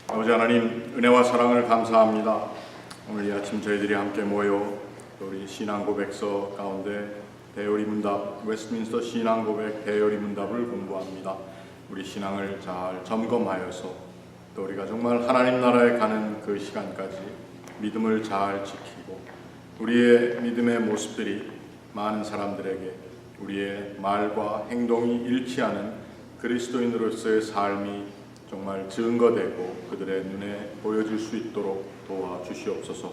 아버지 하나님, 은혜와 사랑을 감사합니다. 오늘 이 아침 저희들이 함께 모여 우리 신앙고백서 가운데 대요리 문답, 웨스트민스터 신앙고백 대요리 문답을 공부합니다. 우리 신앙을 잘 점검하여서 또 우리가 정말 하나님 나라에 가는 그 시간까지 믿음을 잘 지키고 우리의 믿음의 모습들이 많은 사람들에게 우리의 말과 행동이 일치하는 그리스도인으로서의 삶이 정말 증거되고 그들의 눈에 보여질 수 있도록 도와주시옵소서.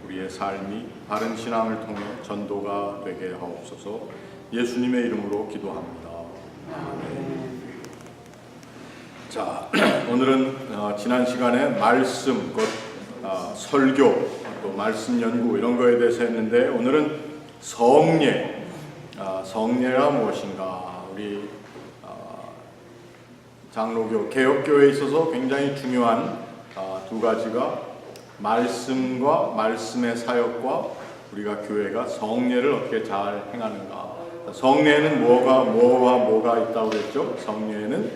우리의 삶이 바른 신앙을 통해 전도가 되게 하옵소서. 예수님의 이름으로 기도합니다. 아멘. 자, 오늘은 지난 시간에 말씀, 곧 설교, 또 말씀 연구 이런 거에 대해서 했는데 오늘은 성례, 성례가 무엇인가? 우리 장로교, 개혁교회에 있어서 굉장히 중요한 두 가지가 말씀과 말씀의 사역과 우리가 교회가 성례를 어떻게 잘 행하는가. 성례에는 뭐가 있다고 그랬죠? 성례에는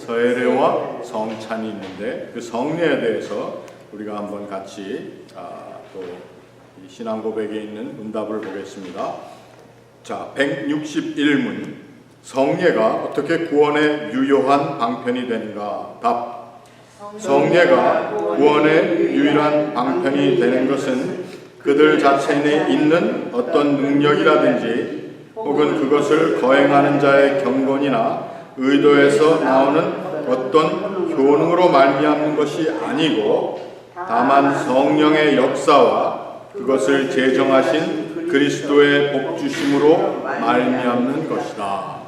서예례와 성찬이 있는데 그 성례에 대해서 우리가 한번 같이 또 신앙고백에 있는 문답을 보겠습니다. 자, 161문. 성례가 어떻게 구원에 유효한 방편이 되는가? 답. 성례가 구원의 유일한 방편이 되는 것은 그들 자체에 있는 어떤 능력이라든지 혹은 그것을 거행하는 자의 경건이나 의도에서 나오는 어떤 효능으로 말미암는 것이 아니고 다만 성령의 역사와 그것을 제정하신 그리스도의 복주심으로 말미암는 것이다.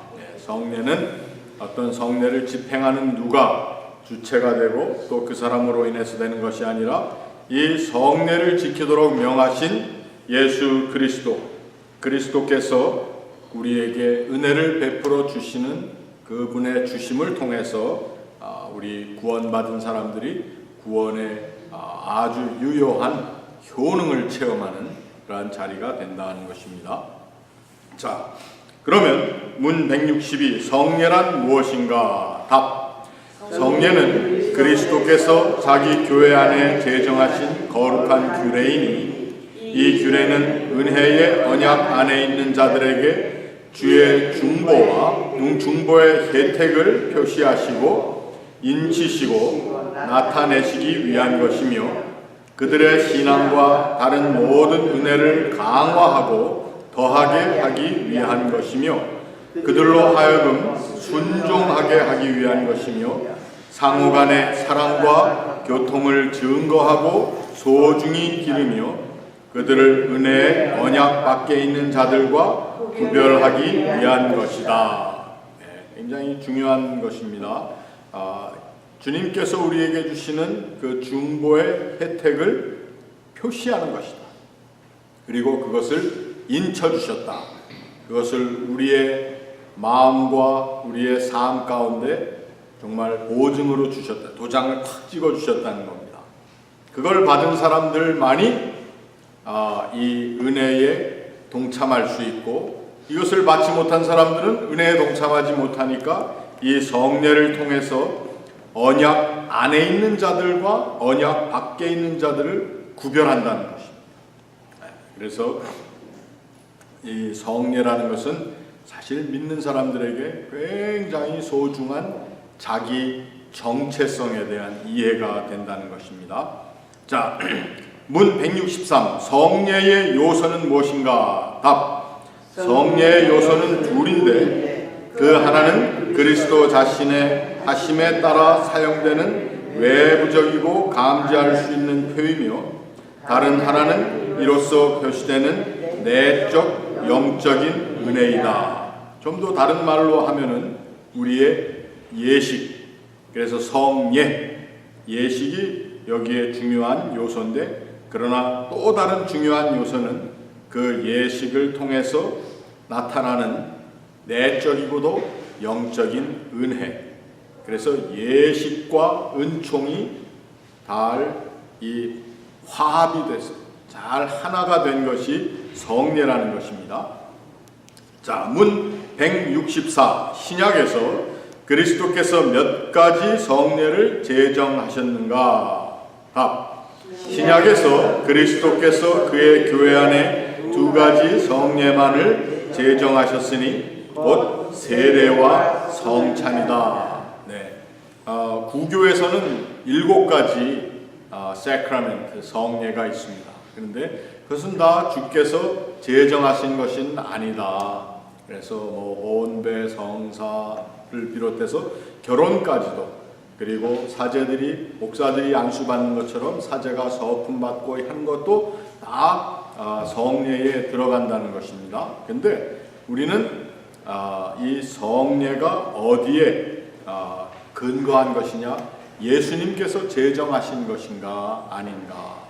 성례는 어떤 성례를 집행하는 누가 주체가 되고 또 그 사람으로 인해서 되는 것이 아니라 이 성례를 지키도록 명하신 예수 그리스도께서 우리에게 은혜를 베풀어 주시는 그분의 주심을 통해서 우리 구원받은 사람들이 구원의 아주 유효한 효능을 체험하는 그러한 자리가 된다는 것입니다. 자, 그러면 문 162 성례란 무엇인가? 답. 성례는 그리스도께서 자기 교회 안에 제정하신 거룩한 규례이니 이 규례는 은혜의 언약 안에 있는 자들에게 주의 중보의 혜택을 표시하시고 인치시고 나타내시기 위한 것이며 그들의 신앙과 다른 모든 은혜를 강화하고 더하게 하기 위한 것이며 그들로 하여금 순종하게 하기 위한 것이며 상호간의 사랑과 교통을 증거하고 소중히 기르며 그들을 은혜의 언약 밖에 있는 자들과 구별하기 위한 것이다. 굉장히 중요한 것입니다. 주님께서 우리에게 주시는 그 중보의 혜택을 표시하는 것이다. 그리고 그것을 인쳐주셨다. 그것을 우리의 마음과 우리의 삶 가운데 정말 보증으로 주셨다. 도장을 탁 찍어주셨다는 겁니다. 그걸 받은 사람들만이 이 은혜에 동참할 수 있고 이것을 받지 못한 사람들은 은혜에 동참하지 못하니까 이 성례를 통해서 언약 안에 있는 자들과 언약 밖에 있는 자들을 구별한다는 것입니다. 그래서 이 성례라는 것은 사실 믿는 사람들에게 굉장히 소중한 자기 정체성에 대한 이해가 된다는 것입니다. 자, 문 163 성례의 요소는 무엇인가? 답. 성례의 요소는 둘인데 그 하나는 그리스도 자신의 하심에 따라 사용되는 외부적이고 감지할 수 있는 표이며 다른 하나는 이로써 표시되는 내적 영적인 은혜이다. 좀 더 다른 말로 하면은 우리의 예식, 그래서 성예, 예식이 여기에 중요한 요소인데 그러나 또 다른 중요한 요소는 그 예식을 통해서 나타나는 내적이고도 영적인 은혜. 그래서 예식과 은총이 이 화합이 돼서 잘 하나가 된 것이 성례라는 것입니다. 자, 문 164 신약에서 그리스도께서 몇 가지 성례를 제정하셨는가? 답. 신약에서 그리스도께서 그의 교회 안에 2가지 성례만을 제정하셨으니 곧 세례와 성찬이다. 네. 구교에서는 7가지 세크라멘트 성례가 있습니다. 그런데 그것은 다 주께서 제정하신 것은 아니다. 그래서 혼배, 성사를 비롯해서 결혼까지도, 그리고 사제들이, 목사들이 안수받는 것처럼 사제가 서품 받고 한 것도 다 성례에 들어간다는 것입니다. 근데 우리는 이 성례가 어디에 근거한 것이냐? 예수님께서 제정하신 것인가 아닌가?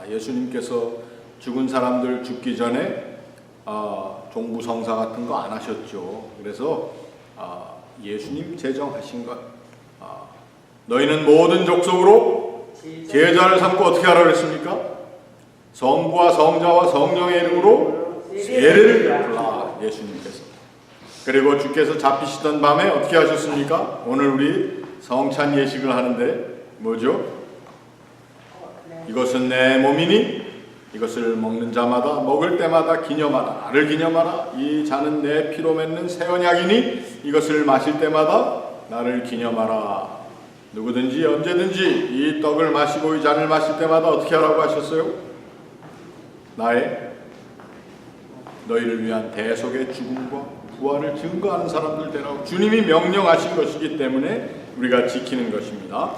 예수님께서 죽은 사람들 죽기 전에 종부성사 같은 거 안 하셨죠. 그래서 예수님 제정하신 것, 너희는 모든 족속으로 제자를 삼고 어떻게 하라 그랬습니까? 성부와 성자와 성령의 이름으로 세례를 베풀라. 예수님께서. 그리고 주께서 잡히시던 밤에 어떻게 하셨습니까? 오늘 우리 성찬 예식을 하는데 뭐죠? 이것은 내 몸이니 이것을 먹는 자마다 먹을 때마다 기념하라. 나를 기념하라. 이 잔은 내 피로 맺는 새 언약이니 이것을 마실 때마다 나를 기념하라. 누구든지 언제든지 이 떡을 마시고 이 잔을 마실 때마다 어떻게 하라고 하셨어요? 너희를 위한 대속의 죽음과 부활을 증거하는 사람들 되라고 주님이 명령하신 것이기 때문에 우리가 지키는 것입니다.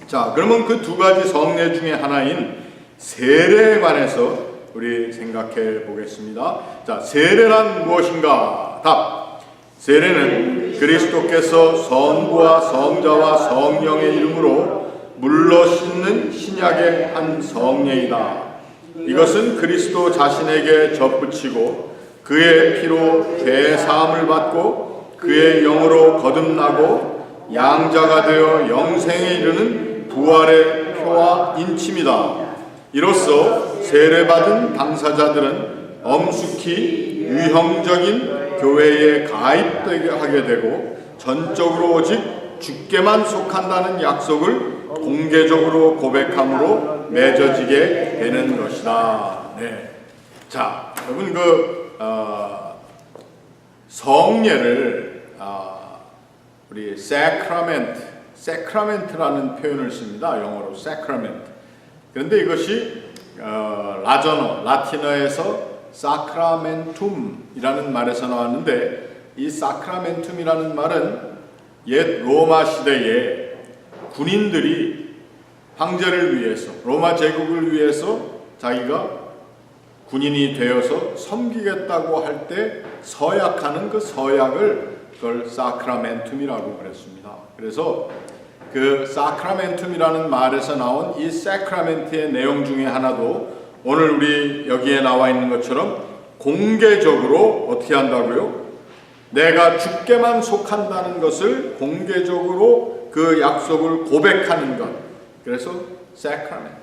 자, 그러면 그 2가지 성례 중에 하나인 세례에 관해서 우리 생각해 보겠습니다. 자, 세례란 무엇인가? 답. 세례는 그리스도께서 성부와 성자와 성령의 이름으로 물로 씻는 신약의 한 성례이다. 이것은 그리스도 자신에게 접붙이고 그의 피로 죄 사함을 받고 그의 영으로 거듭나고 양자가 되어 영생에 이르는 부활의 표와 인침이다. 이로써 세례받은 당사자들은 엄숙히 유형적인 교회에 가입하게 되고 전적으로 오직 주께만 속한다는 약속을 공개적으로 고백함으로 맺어지게 되는 것이다. 네. 자, 여러분 성례를 우리 세크라멘트라는 표현을 씁니다. 영어로 세크라멘트. 그런데 이것이 라틴어에서 사크라멘툼이라는 말에서 나왔는데, 이 사크라멘툼이라는 말은 옛 로마 시대에 군인들이 황제를 위해서, 로마 제국을 위해서 자기가 군인이 되어서 섬기겠다고 할 때 서약하는 그 서약을 그걸 사크라멘툼이라고 그랬습니다. 그래서 그 사크라멘툼이라는 말에서 나온 이 사크라멘트의 내용 중에 하나도 오늘 우리 여기에 나와 있는 것처럼 공개적으로 어떻게 한다고요? 내가 주께만 속한다는 것을 공개적으로 그 약속을 고백하는 것. 그래서 사크라멘트.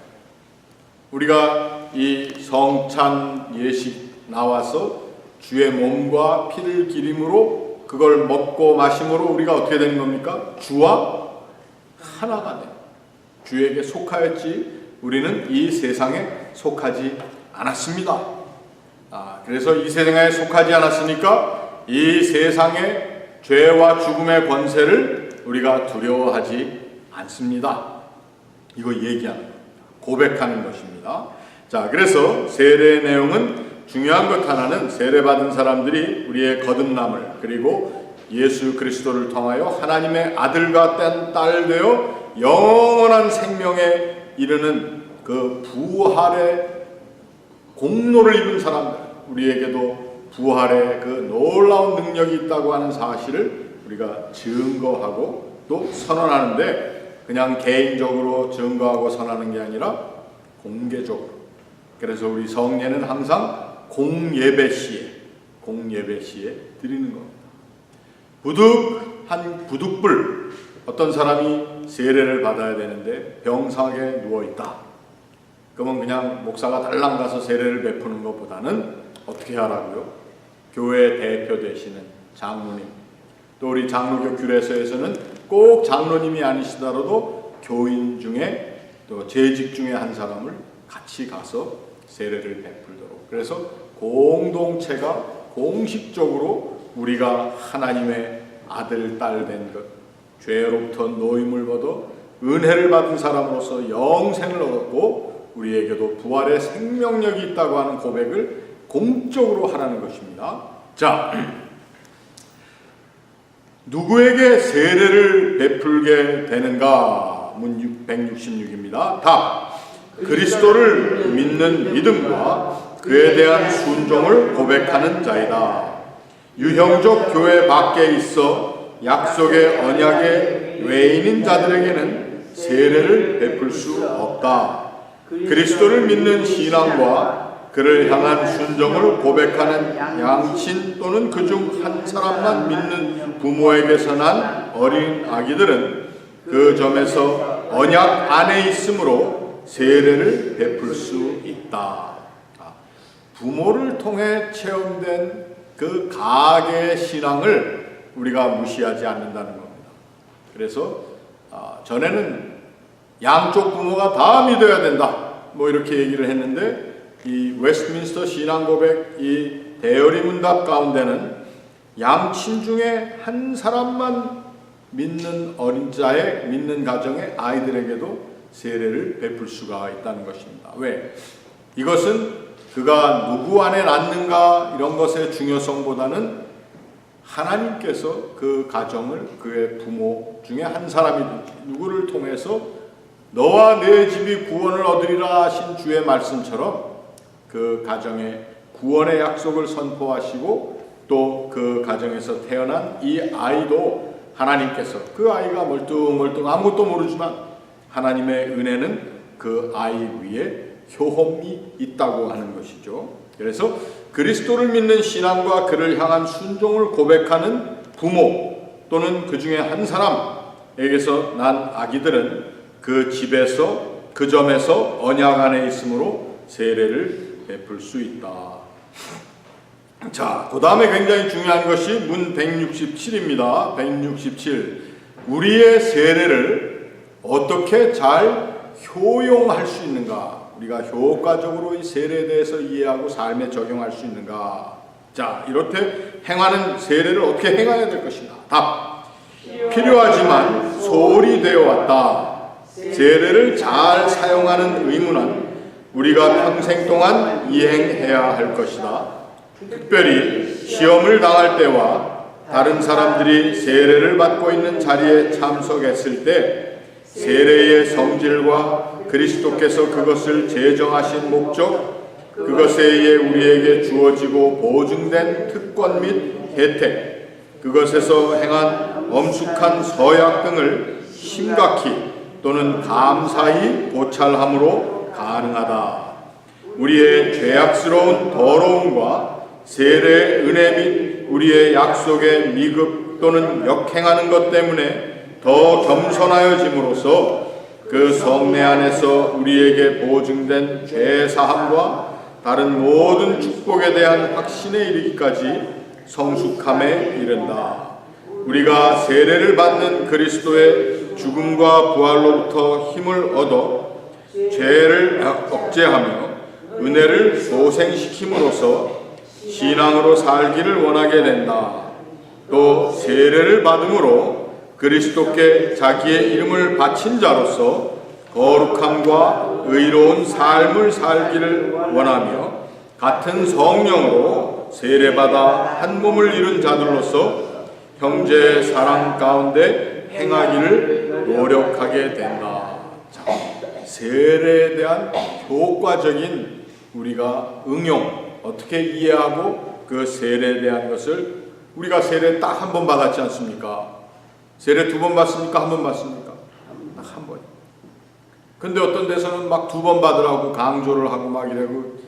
우리가 이 성찬 예식 나와서 주의 몸과 피를 기림으로 그걸 먹고 마심으로 우리가 어떻게 되는 겁니까? 주와 하나가 돼. 주에게 속하였지 우리는 이 세상에 속하지 않았습니다. 그래서 이 세상에 속하지 않았으니까 이 세상의 죄와 죽음의 권세를 우리가 두려워하지 않습니다. 이거 얘기하는 겁니다. 고백하는 것입니다. 자, 그래서 세례의 내용은 중요한 것 하나는 세례받은 사람들이 우리의 거듭남을, 그리고 예수 그리스도를 통하여 하나님의 아들과 딸 되어 영원한 생명에 이르는 그 부활의 공로를 입은 사람들, 우리에게도 부활의 그 놀라운 능력이 있다고 하는 사실을 우리가 증거하고 또 선언하는데, 그냥 개인적으로 증거하고 선언하는 게 아니라 공개적으로. 그래서 우리 성례는 항상 공예배 시에 드리는 겁니다. 부득한 부득불, 어떤 사람이 세례를 받아야 되는데 병상에 누워있다. 그러면 그냥 목사가 달랑 가서 세례를 베푸는 것보다는 어떻게 하라고요? 교회 대표 되시는 장로님, 또 우리 장로교 규례서에서는 꼭 장로님이 아니시더라도 교인 중에 또 재직 중에 한 사람을 같이 가서 세례를 베풀도록, 그래서 공동체가 공식적으로 우리가 하나님의 아들, 딸 된 것, 죄로부터 노임을 얻어 은혜를 받은 사람으로서 영생을 얻었고 우리에게도 부활의 생명력이 있다고 하는 고백을 공적으로 하라는 것입니다. 자, 누구에게 세례를 베풀게 되는가? 문 166입니다. 답. 그리스도를 믿는 믿음과 그에 대한 순종을 고백하는 자이다. 유형적 교회 밖에 있어 약속의 언약의 외인인 자들에게는 세례를 베풀 수 없다. 그리스도를 믿는 신앙과 그를 향한 순종을 고백하는 양친 또는 그중 한 사람만 믿는 부모에게서 난 어린 아기들은 그 점에서 언약 안에 있으므로 세례를 베풀 수 있다. 부모를 통해 체험된 그 가계의 신앙을 우리가 무시하지 않는다는 겁니다. 그래서 전에는 양쪽 부모가 다 믿어야 된다, 뭐 이렇게 얘기를 했는데 이 웨스트민스터 신앙고백 이 대여리 문답 가운데는 양친 중에 한 사람만 믿는 어린자의 믿는 가정의 아이들에게도 세례를 베풀 수가 있다는 것입니다. 왜? 이것은 그가 누구 안에 낳는가 이런 것의 중요성보다는 하나님께서 그 가정을 그의 부모 중에 한 사람이 누구를 통해서 너와 내 집이 구원을 얻으리라 하신 주의 말씀처럼 그 가정의 구원의 약속을 선포하시고 또 그 가정에서 태어난 이 아이도 하나님께서 그 아이가 멀뚱멀뚱 아무것도 모르지만 하나님의 은혜는 그 아이 위에 효험이 있다고 하는 것이죠. 그래서 그리스도를 믿는 신앙과 그를 향한 순종을 고백하는 부모 또는 그 중에 한 사람에게서 난 아기들은 그 집에서 그 점에서 언약 안에 있으므로 세례를 베풀 수 있다. 자, 그 다음에 굉장히 중요한 것이 문 167입니다. 167. 우리의 세례를 어떻게 잘 효용할 수 있는가? 우리가 효과적으로 이 세례에 대해서 이해하고 삶에 적용할 수 있는가? 자, 이렇게 행하는 세례를 어떻게 행해야 될 것인가? 답. 필요하지만 소홀히 되어 왔다. 세례를 잘 사용하는 의무는 우리가 평생 동안 이행해야 할 것이다. 특별히 시험을 당할 때와 다른 사람들이 세례를 받고 있는 자리에 참석했을 때 세례의 성질과 그리스도께서 그것을 제정하신 목적, 그것에 의해 우리에게 주어지고 보증된 특권 및 혜택, 그것에서 행한 엄숙한 서약 등을 심각히 또는 감사히 고찰함으로 가능하다. 우리의 죄악스러운 더러움과 세례의 은혜 및 우리의 약속의 미급 또는 역행하는 것 때문에 더 겸손하여짐으로써 그 성례 안에서 우리에게 보증된 죄사함과 다른 모든 축복에 대한 확신에 이르기까지 성숙함에 이른다. 우리가 세례를 받는 그리스도의 죽음과 부활로부터 힘을 얻어 죄를 억제하며 은혜를 소생시킴으로써 신앙으로 살기를 원하게 된다. 또 세례를 받음으로 그리스도께 자기의 이름을 바친 자로서 거룩함과 의로운 삶을 살기를 원하며 같은 성령으로 세례받아 한 몸을 이룬 자들로서 형제의 사랑 가운데 행하기를 노력하게 된다. 자, 세례에 대한 효과적인 우리가 응용, 어떻게 이해하고 그 세례에 대한 것을 우리가 세례 딱 한 번 받았지 않습니까? 세례 2번 받습니까? 1번 받습니까? 딱 한 번. 근데 어떤 데서는 막 2번 받으라고 강조를 하고 막 이러고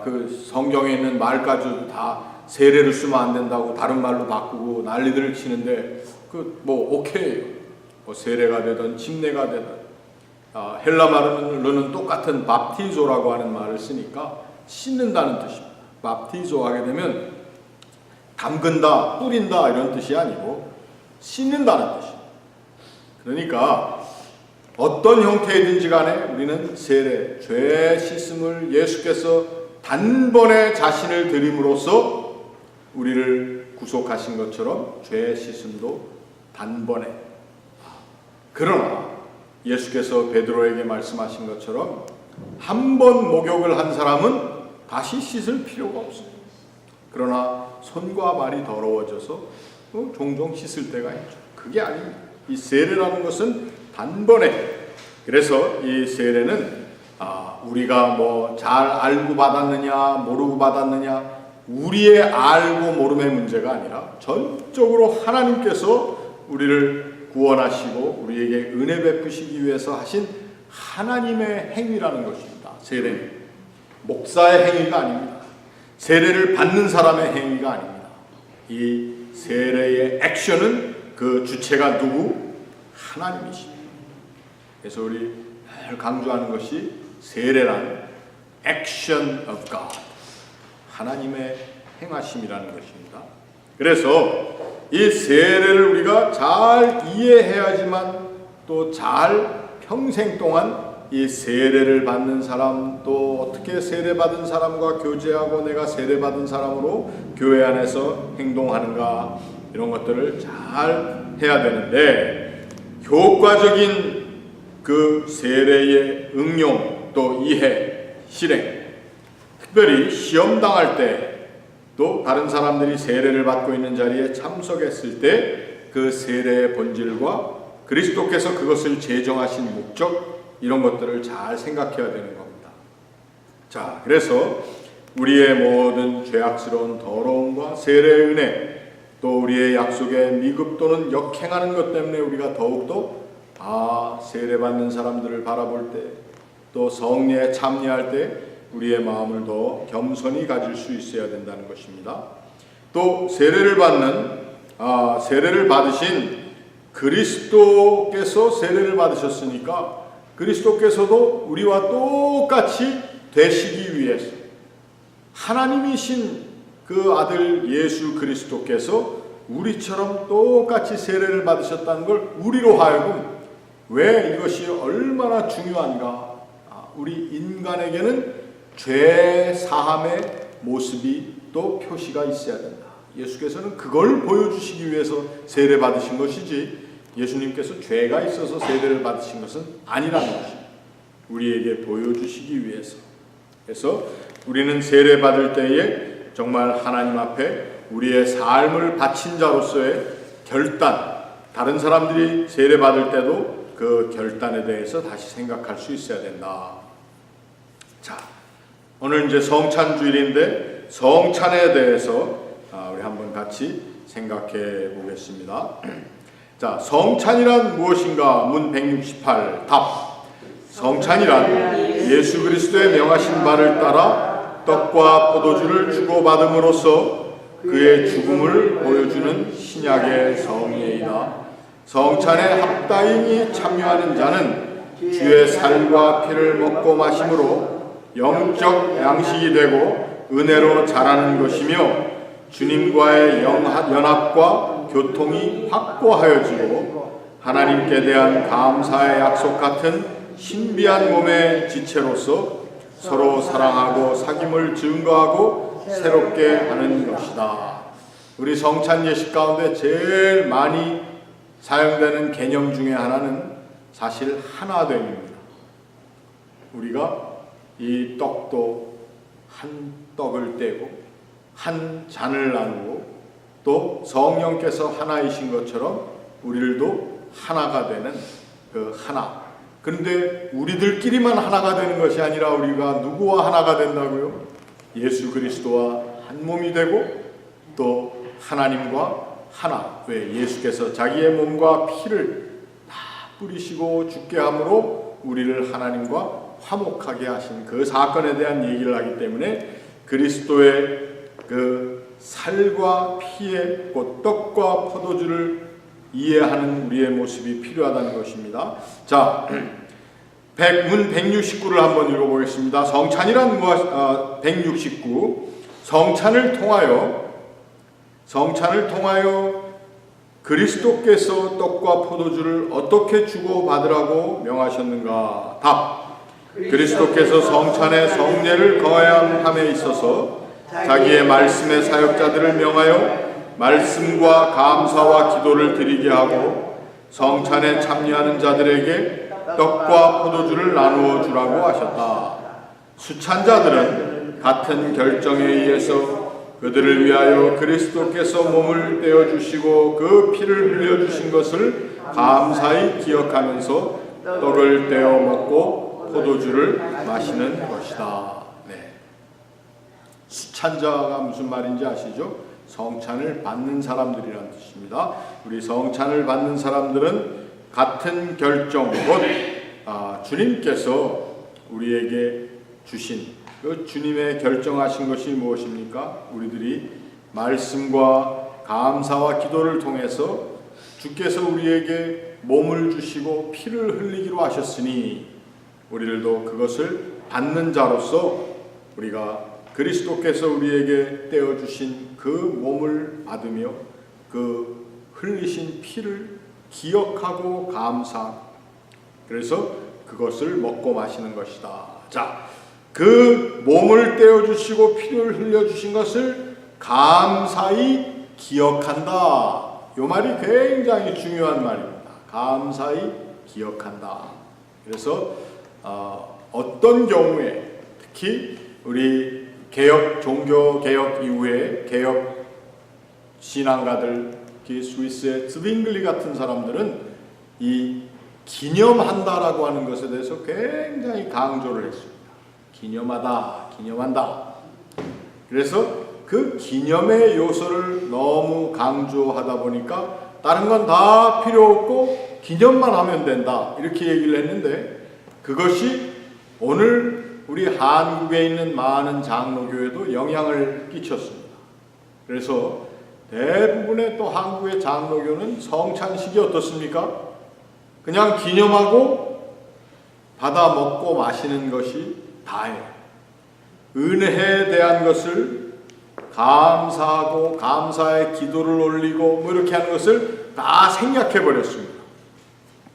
그 성경에 있는 말까지도 다 세례를 쓰면 안 된다고 다른 말로 바꾸고 난리들을 치는데 그 뭐 오케이. 뭐 세례가 되든 침례가 되든 헬라 말로는 똑같은 밥티조라고 하는 말을 쓰니까 씻는다는 뜻입니다. 밥티조 하게 되면 담근다, 뿌린다 이런 뜻이 아니고 씻는다는 뜻입니다. 그러니까 어떤 형태이든지 간에 우리는 세례, 죄 씻음을 예수께서 단번에 자신을 드림으로써 우리를 구속하신 것처럼 죄 씻음도 단번에. 그러나 예수께서 베드로에게 말씀하신 것처럼 한 번 목욕을 한 사람은 다시 씻을 필요가 없습니다. 그러나 손과 발이 더러워져서 종종 씻을 때가 있죠. 그게 아닙니다. 이 세례라는 것은 단번에. 그래서 이 세례는 우리가 뭐 잘 알고 받았느냐 모르고 받았느냐 우리의 알고 모름의 문제가 아니라 전적으로 하나님께서 우리를 구원하시고 우리에게 은혜 베푸시기 위해서 하신 하나님의 행위라는 것입니다. 세례는 목사의 행위가 아닙니다. 세례를 받는 사람의 행위가 아닙니다. 이 세례의 액션은 그 주체가 누구? 하나님이십니다. 그래서 우리 늘 강조하는 것이 세례란 action of God, 하나님의 행하심이라는 것입니다. 그래서 이 세례를 우리가 잘 이해해야지만 또 잘 평생 동안 이 세례를 받는 사람, 또 어떻게 세례받은 사람과 교제하고 내가 세례받은 사람으로 교회 안에서 행동하는가, 이런 것들을 잘 해야 되는데, 효과적인 그 세례의 응용, 또 이해, 실행, 특별히 시험 당할 때, 또 다른 사람들이 세례를 받고 있는 자리에 참석했을 때 그 세례의 본질과 그리스도께서 그것을 제정하신 목적, 이런 것들을 잘 생각해야 되는 겁니다. 자, 그래서 우리의 모든 죄악스러운 더러움과 세례의 은혜, 또 우리의 약속의 미급 또는 역행하는 것 때문에 우리가 더욱더 세례받는 사람들을 바라볼 때, 또 성례에 참여할 때 우리의 마음을 더 겸손히 가질 수 있어야 된다는 것입니다. 또 세례를 받으신 그리스도께서 세례를 받으셨으니까 그리스도께서도 우리와 똑같이 되시기 위해서 하나님이신 그 아들 예수 그리스도께서 우리처럼 똑같이 세례를 받으셨다는 걸 우리로 하여금, 왜 이것이 얼마나 중요한가, 우리 인간에게는 죄 사함의 모습이 또 표시가 있어야 된다. 예수께서는 그걸 보여주시기 위해서 세례 받으신 것이지, 예수님께서 죄가 있어서 세례를 받으신 것은 아니라는 것입니다. 우리에게 보여주시기 위해서. 그래서 우리는 세례 받을 때에 정말 하나님 앞에 우리의 삶을 바친 자로서의 결단, 다른 사람들이 세례 받을 때도 그 결단에 대해서 다시 생각할 수 있어야 된다. 자, 오늘 이제 성찬주일인데 성찬에 대해서 우리 한번 같이 생각해 보겠습니다. 자, 성찬이란 무엇인가? 문 168 답. 성찬이란 예수 그리스도의 명하신 바를 따라 떡과 포도주를 주고받음으로써 그의 죽음을 보여주는 신약의 성례이다. 성찬에 합다인이 참여하는 자는 주의 살과 피를 먹고 마심으로 영적 양식이 되고 은혜로 자라는 것이며, 주님과의 연합과 교통이 확고하여지고 하나님께 대한 감사의 약속 같은 신비한 몸의 지체로서 서로 사랑하고 사귐을 증거하고 새롭게 하는 것이다. 우리 성찬 예식 가운데 제일 많이 사용되는 개념 중에 하나는 사실 하나됨입니다. 우리가 이 떡도 한 떡을 떼고 한 잔을 나누고, 또 성령께서 하나이신 것처럼 우리들도 하나가 되는 그 하나. 그런데 우리들끼리만 하나가 되는 것이 아니라 우리가 누구와 하나가 된다고요? 예수 그리스도와 한 몸이 되고 또 하나님과 하나. 왜? 예수께서 자기의 몸과 피를 다 뿌리시고 죽게 함으로 우리를 하나님과 화목하게 하신 그 사건에 대한 얘기를 하기 때문에 그리스도의 그 살과 피의 곧 떡과 포도주를 이해하는 우리의 모습이 필요하다는 것입니다. 자, 문 169를 한번 읽어보겠습니다. 성찬이란 무엇? 169. 성찬을 통하여 그리스도께서 떡과 포도주를 어떻게 주고받으라고 명하셨는가? 답. 그리스도께서 성찬에 성례를 거행함에 있어서 자기의 말씀의 사역자들을 명하여 말씀과 감사와 기도를 드리게 하고 성찬에 참여하는 자들에게 떡과 포도주를 나누어 주라고 하셨다. 수찬 자들은 같은 결정에 의해서 그들을 위하여 그리스도께서 몸을 떼어주시고 그 피를 흘려주신 것을 감사히 기억하면서 떡을 떼어 먹고 포도주를 마시는 것이다. 네. 수찬자가 무슨 말인지 아시죠? 성찬을 받는 사람들이란 뜻입니다. 우리 성찬을 받는 사람들은 같은 결정, 곧 주님께서 우리에게 주신 그 주님의 결정하신 것이 무엇입니까? 우리들이 말씀과 감사와 기도를 통해서 주께서 우리에게 몸을 주시고 피를 흘리기로 하셨으니 우리들도 그것을 받는 자로서 우리가 그리스도께서 우리에게 떼어주신 그 몸을 받으며 그 흘리신 피를 기억하고 감사하고 그래서 그것을 먹고 마시는 것이다. 자, 그 몸을 떼어주시고 피를 흘려주신 것을 감사히 기억한다. 이 말이 굉장히 중요한 말입니다. 감사히 기억한다. 그래서 어떤 경우에 특히 우리 종교개혁 이후에 개혁 신앙가들, 스위스의 즈윙글리 같은 사람들은 이 기념한다라고 하는 것에 대해서 굉장히 강조를 했습니다. 기념한다. 그래서 그 기념의 요소를 너무 강조하다 보니까 다른 건 다 필요 없고 기념만 하면 된다. 이렇게 얘기를 했는데 그것이 오늘 우리 한국에 있는 많은 장로교회도 영향을 끼쳤습니다. 그래서 대부분의 또 한국의 장로교는 성찬식이 어떻습니까? 그냥 기념하고 받아 먹고 마시는 것이 다예요. 은혜에 대한 것을 감사하고 감사의 기도를 올리고 뭐 이렇게 하는 것을 다 생략해 버렸습니다.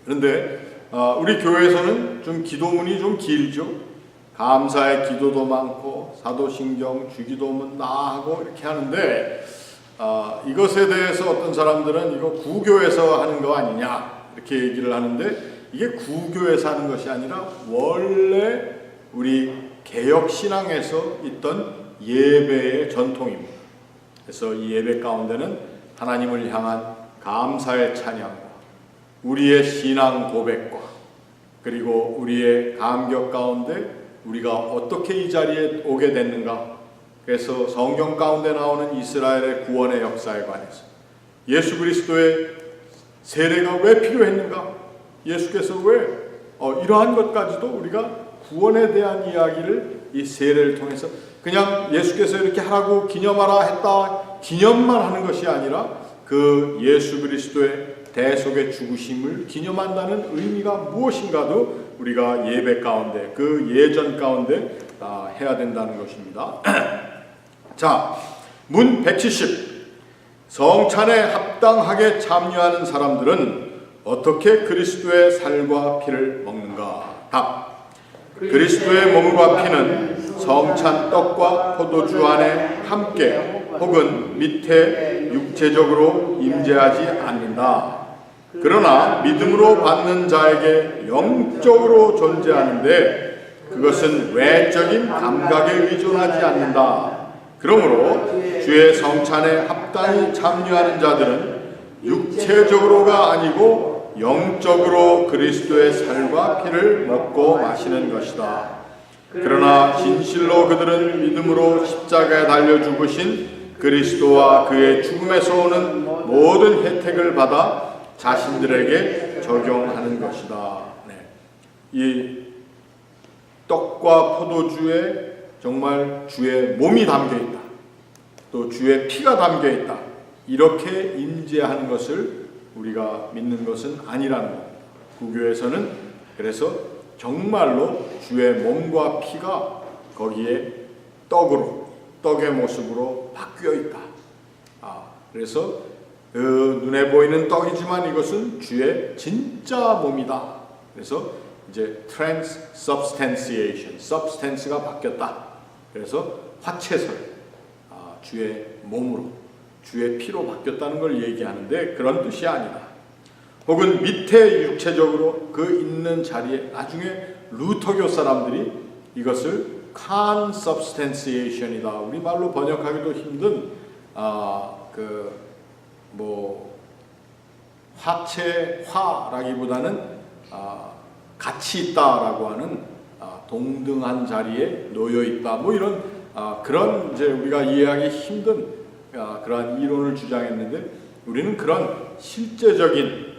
그런데 우리 교회에서는 좀 기도문이 좀 길죠. 감사의 기도도 많고 사도신경, 주기도문 나하고 이렇게 하는데 이것에 대해서 어떤 사람들은 이거 구교에서 하는 거 아니냐 이렇게 얘기를 하는데 이게 구교에서 하는 것이 아니라 원래 우리 개혁 신앙에서 있던 예배의 전통입니다. 그래서 이 예배 가운데는 하나님을 향한 감사의 찬양과 우리의 신앙 고백과 그리고 우리의 감격 가운데 우리가 어떻게 이 자리에 오게 됐는가, 그래서 성경 가운데 나오는 이스라엘의 구원의 역사에 관해서 예수 그리스도의 세례가 왜 필요했는가, 예수께서 왜 이러한 것까지도 우리가 구원에 대한 이야기를 이 세례를 통해서 그냥 예수께서 이렇게 하라고 기념하라 했다 기념만 하는 것이 아니라 그 예수 그리스도의 대속의 죽으심을 기념한다는 의미가 무엇인가도 우리가 예배 가운데 그 예전 가운데 해야 된다는 것입니다. 자, 문 170 성찬에 합당하게 참여하는 사람들은 어떻게 그리스도의 살과 피를 먹는가? 답. 그리스도의 몸과 피는 성찬 떡과 포도주 안에 함께 혹은 밑에 육체적으로 임재하지 않는다. 그러나 믿음으로 받는 자에게 영적으로 존재하는데 그것은 외적인 감각에 의존하지 않는다. 그러므로 주의 성찬에 합당히 참여하는 자들은 육체적으로가 아니고 영적으로 그리스도의 살과 피를 먹고 마시는 것이다. 그러나 진실로 그들은 믿음으로 십자가에 달려 죽으신 그리스도와 그의 죽음에서 오는 모든 혜택을 받아 자신들에게 적용하는 것이다. 네. 이 떡과 포도주에 정말 주의 몸이 담겨있다. 또 주의 피가 담겨있다. 이렇게 임재하는 것을 우리가 믿는 것은 아니라는 겁니다. 구교에서는 그래서 정말로 주의 몸과 피가 거기에 떡의 모습으로 바뀌어 있다. 그래서 눈에 보이는 떡이지만 이것은 주의 진짜 몸이다. 그래서 이제 transubstantiation, substance가 바뀌었다. 그래서 화채설, 주의 몸으로, 주의 피로 바뀌었다는 걸 얘기하는데 그런 뜻이 아니다. 혹은 밑에 육체적으로 그 있는 자리에 나중에 루터교 사람들이 이것을 consubstantiation이다. 우리말로 번역하기도 힘든 화채화라기보다는 같이 있다라고 하는 동등한 자리에 놓여 있다. 뭐 이런 그런 이제 우리가 이해하기 힘든 그러한 이론을 주장했는데 우리는 그런 실제적인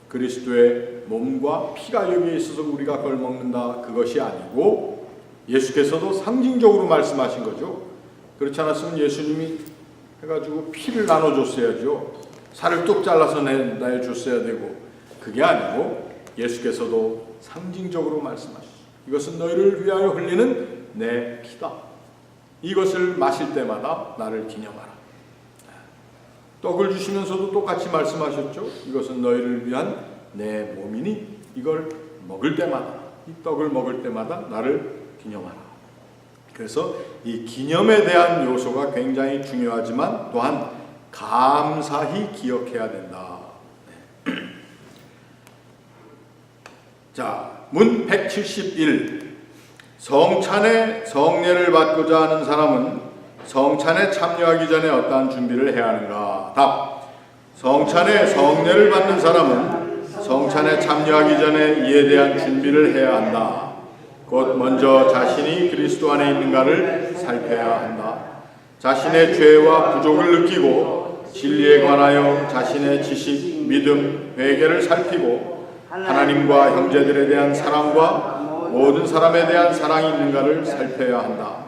그리스도의 몸과 피가 여기에 있어서 우리가 그걸 먹는다 그것이 아니고 예수께서도 상징적으로 말씀하신 거죠. 그렇지 않았으면 예수님이 해가지고 피를 나눠줬어야죠. 살을 뚝 잘라서 내줬어야 되고 그게 아니고 예수께서도 상징적으로 말씀하셨어요. 이것은 너희를 위하여 흘리는 내 피다. 이것을 마실 때마다 나를 기념하라. 떡을 주시면서도 똑같이 말씀하셨죠. 이것은 너희를 위한 내 몸이니 이걸 먹을 때마다, 이 떡을 먹을 때마다 나를 기념하라. 그래서 이 기념에 대한 요소가 굉장히 중요하지만 또한 감사히 기억해야 된다. 자, 문 171. 성찬의 성례를 받고자 하는 사람은 성찬에 참여하기 전에 어떠한 준비를 해야 하는가? 답. 성찬의 성례를 받는 사람은 성찬에 참여하기 전에 이에 대한 준비를 해야 한다. 곧 먼저 자신이 그리스도 안에 있는가를 살펴야 한다. 자신의 죄와 부족을 느끼고 진리에 관하여 자신의 지식, 믿음, 회개를 살피고 하나님과 형제들에 대한 사랑과 모든 사람에 대한 사랑이 있는가를 살펴야 한다.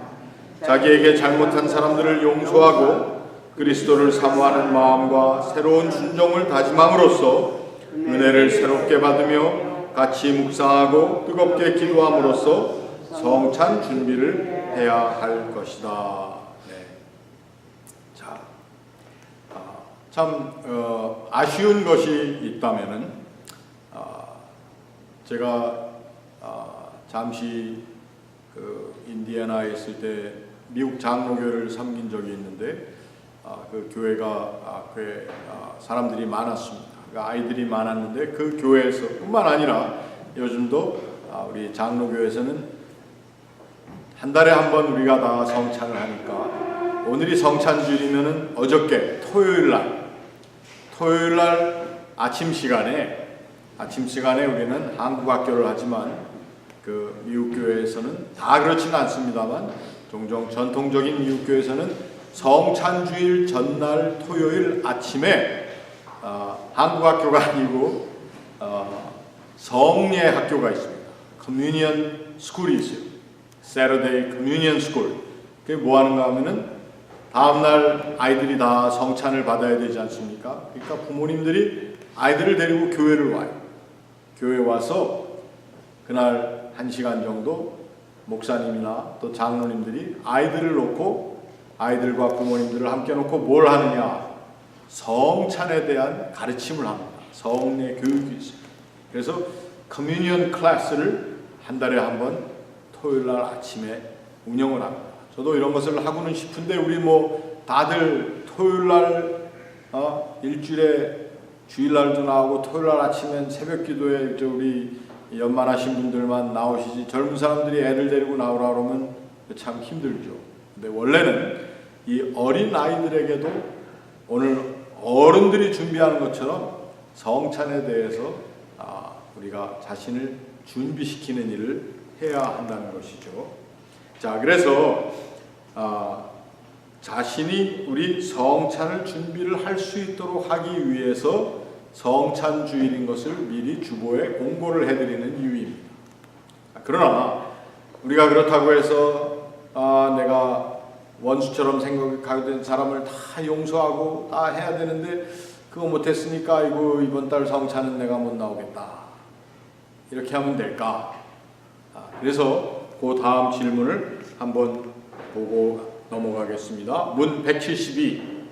자기에게 잘못한 사람들을 용서하고 그리스도를 사모하는 마음과 새로운 순종을 다짐함으로써 은혜를 새롭게 받으며 같이 묵상하고 뜨겁게 기도함으로써 성찬 준비를 해야 할 것이다. 네. 자, 참 아쉬운 것이 있다면은 제가 잠시 인디애나에 있을 때 미국 장로교회를 섬긴 적이 있는데 그 교회가 꽤 사람들이 많았습니다. 아이들이 많았는데 그 교회에서 뿐만 아니라 요즘도 우리 장로교회에서는 한 달에 한 번 우리가 다 성찬을 하니까 오늘이 성찬주일이면은 어저께 토요일 날 아침 시간에 우리는 한국 학교를 하지만 그 미국 교회에서는 다 그렇지는 않습니다만 종종 전통적인 미국 교회에서는 성찬주일 전날 토요일 아침에 한국 학교가 아니고 성례 학교가 있습니다. 커뮤니언 스쿨이 있어요. Saturday Communion School. 그게 뭐 하는가 하면은 다음날 아이들이 다 성찬을 받아야 되지 않습니까? 그러니까 부모님들이 아이들을 데리고 교회를 와요. 교회 와서 그날 1시간 정도 목사님이나 또 장로님들이 아이들을 놓고 아이들과 부모님들을 함께 놓고 뭘 하느냐? 성찬에 대한 가르침을 합니다. 성례 교육이 있어요. 그래서 커뮤니언 클래스를 한 달에 한 번 토요일 날 아침에 운영을 합니다. 저도 이런 것을 하고는 싶은데 우리 뭐 다들 토요일 날 일주일에 주일날도 나오고 토요일 날 아침엔 새벽 기도에 우리 연만하신 분들만 나오시지 젊은 사람들이 애들 데리고 나오라 그러면 참 힘들죠. 근데 원래는 이 어린 아이들에게도 오늘 어른들이 준비하는 것처럼 성찬에 대해서 우리가 자신을 준비시키는 일을 해야 한다는 것이죠. 자, 그래서 자신이 우리 성찬을 준비를 할 수 있도록 하기 위해서 성찬 주일인 것을 미리 주보에 공고를 해드리는 이유입니다. 그러나 우리가 그렇다고 해서 내가 원수처럼 생각하던 사람을 다 용서하고 다 해야 되는데 그거 못했으니까 이번 달 성찬은 내가 못 나오겠다. 이렇게 하면 될까? 그래서 그 다음 질문을 한번 보고 넘어가겠습니다. 문 172.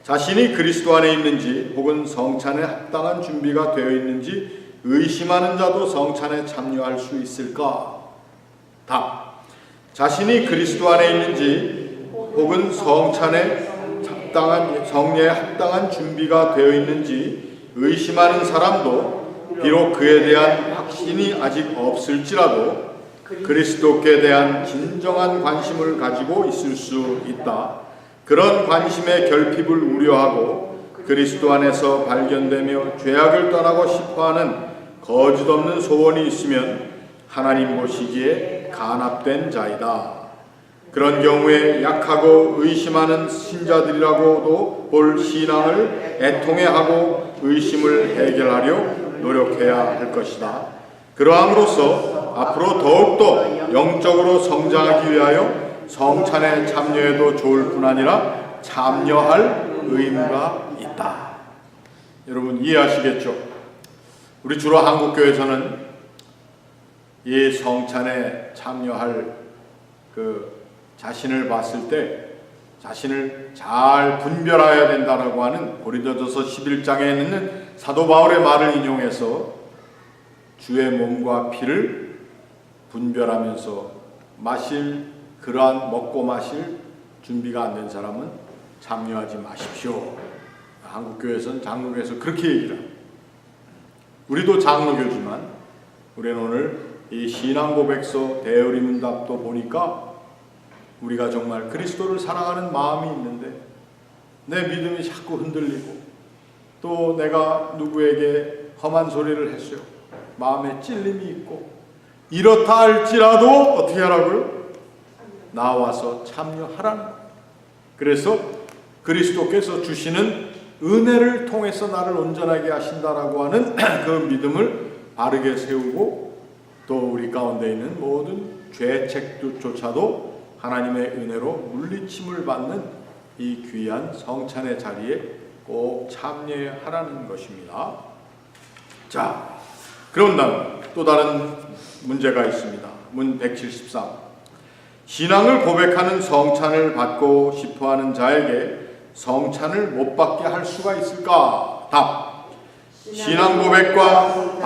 자신이 그리스도 안에 있는지 혹은 성찬에 합당한 준비가 되어 있는지 의심하는 자도 성찬에 참여할 수 있을까? 답. 자신이 그리스도 안에 있는지 혹은 성찬에 성례에 합당한 준비가 되어 있는지 의심하는 사람도 비록 그에 대한 확신이 아직 없을지라도 그리스도께 대한 진정한 관심을 가지고 있을 수 있다. 그런 관심의 결핍을 우려하고 그리스도 안에서 발견되며 죄악을 떠나고 싶어하는 거짓 없는 소원이 있으면 하나님 보시기에 간합된 자이다. 그런 경우에 약하고 의심하는 신자들이라고도 볼 신앙을 애통해하고 의심을 해결하려 노력해야 할 것이다. 그러함으로써 앞으로 더욱더 영적으로 성장하기 위하여 성찬에 참여해도 좋을 뿐 아니라 참여할 의무가 있다. 여러분 이해하시겠죠? 우리 주로 한국교회에서는 이 성찬에 참여할 자신을 봤을 때 자신을 잘 분별해야 된다라고 하는 고린도전서 11장에 있는 사도 바울의 말을 인용해서 주의 몸과 피를 분별하면서 그러한 먹고 마실 준비가 안 된 사람은 참여하지 마십시오. 한국교회에서는 장로교에서 그렇게 얘기를 합니다. 우리도 장로교지만 우리는 오늘 이 신앙고백서 대여리문답도 보니까 우리가 정말 그리스도를 사랑하는 마음이 있는데 내 믿음이 자꾸 흔들리고 또 내가 누구에게 험한 소리를 했어요. 마음에 찔림이 있고 이렇다 할지라도 어떻게 하라고요? 나와서 참여하라는 거예요. 그래서 그리스도께서 주시는 은혜를 통해서 나를 온전하게 하신다라고 하는 그 믿음을 바르게 세우고 또 우리 가운데 있는 모든 죄책조차도 하나님의 은혜로 물리침을 받는 이 귀한 성찬의 자리에 꼭 참여하라는 것입니다. 자, 그런 다음 또 다른 문제가 있습니다. 문 173. 신앙을 고백하는 성찬을 받고 싶어하는 자에게 성찬을 못 받게 할 수가 있을까? 답. 신앙 고백과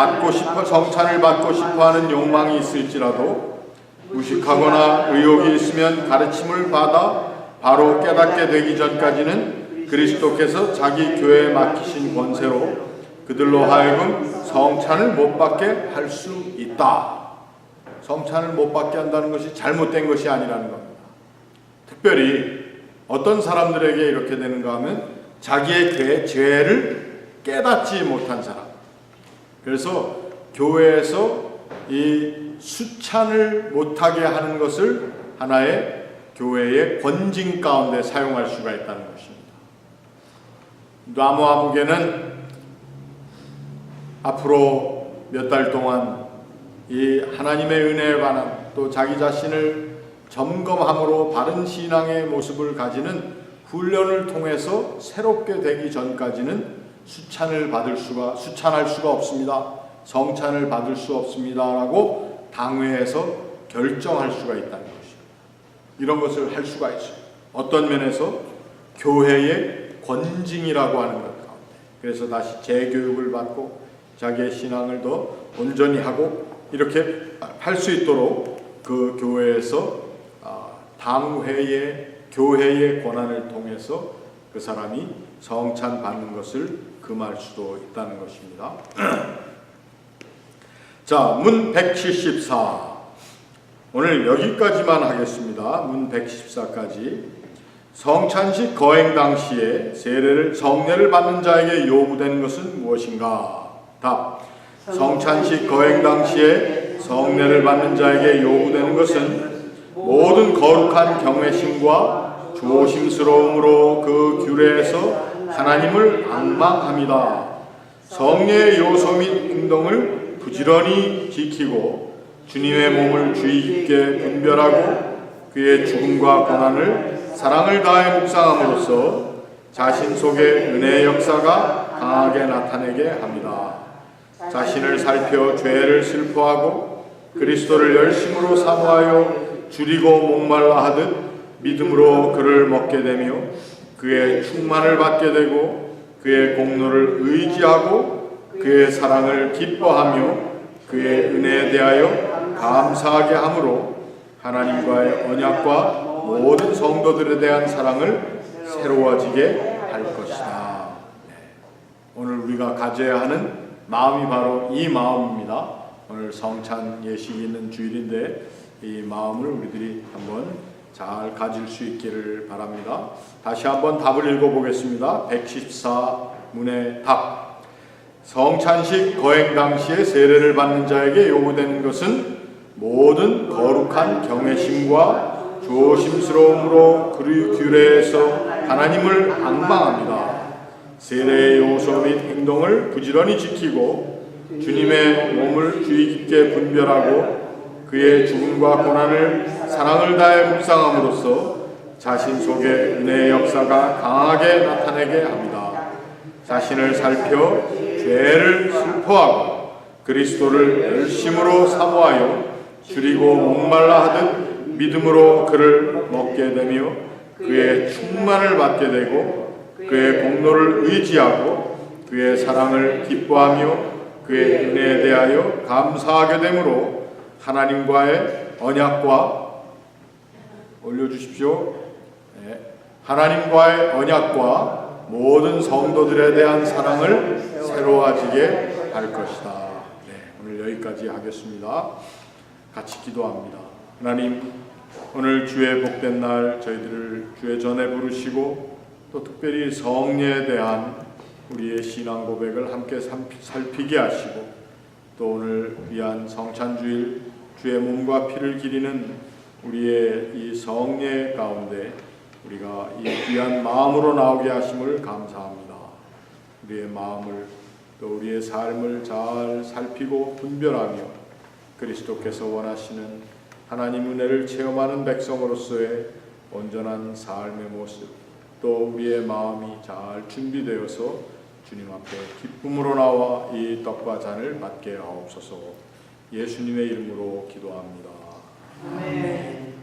성찬을 받고 싶어하는 욕망이 있을지라도 무식하거나 의욕이 있으면 가르침을 받아 바로 깨닫게 되기 전까지는 그리스도께서 자기 교회에 맡기신 권세로 그들로 하여금 성찬을 못 받게 할 수 있다. 성찬을 못 받게 한다는 것이 잘못된 것이 아니라는 겁니다. 특별히 어떤 사람들에게 이렇게 되는가 하면 자기의 죄를 깨닫지 못한 사람. 그래서 교회에서 이 수찬을 못하게 하는 것을 하나의 교회의 권징 가운데 사용할 수가 있다는 것입니다. 나무아무개는 앞으로 몇 달 동안 이 하나님의 은혜에 관한 또 자기 자신을 점검함으로 바른 신앙의 모습을 가지는 훈련을 통해서 새롭게 되기 전까지는 수찬할 수가 없습니다. 성찬을 받을 수 없습니다라고 당회에서 결정할 수가 있다는 것입니다. 이런 것을 할 수가 있어요. 어떤 면에서 교회의 권징이라고 하는 것 가운데. 그래서 다시 재교육을 받고 자기의 신앙을 더 온전히 하고 이렇게 할 수 있도록 그 교회에서 교회의 권한을 통해서 그 사람이 성찬 받는 것을 금할 수도 있다는 것입니다. 자, 문 174. 오늘 여기까지만 하겠습니다. 문 114까지. 성찬식 거행 당시에 성례를 받는 자에게 요구되는 것은 무엇인가? 답. 성찬식 거행 당시에 성례를 받는 자에게 요구되는 것은 모든 거룩한 경외심과 조심스러움으로 그 규례에서 하나님을 앙망합니다. 성례의 요소 및 행동을 부지런히 지키고 주님의 몸을 주의 깊게 분별하고 그의 죽음과 고난을 사랑을 다해 묵상함으로써 자신 속에 은혜의 역사가 강하게 나타내게 합니다. 자신을 살펴 죄를 슬퍼하고 그리스도를 열심으로 사모하여 줄이고 목말라 하듯 믿음으로 그를 먹게 되며 그의 충만을 받게 되고 그의 공로를 의지하고 그의 사랑을 기뻐하며 그의 은혜에 대하여 감사하게 함으로 하나님과의 언약과 모든 성도들에 대한 사랑을 새로워지게 할 것이다. 오늘 우리가 가져야 하는 마음이 바로 이 마음입니다. 오늘 성찬 예식이 있는 주일인데 이 마음을 우리들이 한번 잘 가질 수 있기를 바랍니다. 다시 한번 답을 읽어보겠습니다. 114문의 답. 성찬식 거행 당시에 세례를 받는 자에게 요구되는 것은 모든 거룩한 경외심과 조심스러움으로 그 규례에서 하나님을 앙망합니다. 세례의 요소 및 행동을 부지런히 지키고 주님의 몸을 주의 깊게 분별하고 그의 죽음과 고난을 사랑을 다해 묵상함으로써 자신 속에 은혜의 역사가 강하게 나타내게 합니다. 자신을 살펴 죄를 슬퍼하고 그리스도를 열심으로 사모하여 줄이고 목말라 하듯 믿음으로 그를 먹게 되며 그의 충만을 받게 되고 그의 공로를 의지하고 그의 사랑을 기뻐하며 그의 은혜에 대하여 감사하게 되므로 하나님과의 언약과 올려주십시오. 하나님과의 언약과 모든 성도들에 대한 사랑을 새로워지게 할 것이다. 오늘 여기까지 하겠습니다. 같이 기도합니다. 하나님, 오늘 주의 복된 날 저희들을 주의 전에 부르시고 또 특별히 성례에 대한 우리의 신앙 고백을 함께 살피게 하시고 또 오늘 위한 성찬주일 주의 몸과 피를 기리는 우리의 이 성례 가운데 우리가 이 귀한 마음으로 나오게 하심을 감사합니다. 우리의 마음을 또 우리의 삶을 잘 살피고 분별하며 그리스도께서 원하시는 하나님 은혜를 체험하는 백성으로서의 온전한 삶의 모습 또 우리의 마음이 잘 준비되어서 주님 앞에 기쁨으로 나와 이 떡과 잔을 받게 하옵소서. 예수님의 이름으로 기도합니다. 아멘.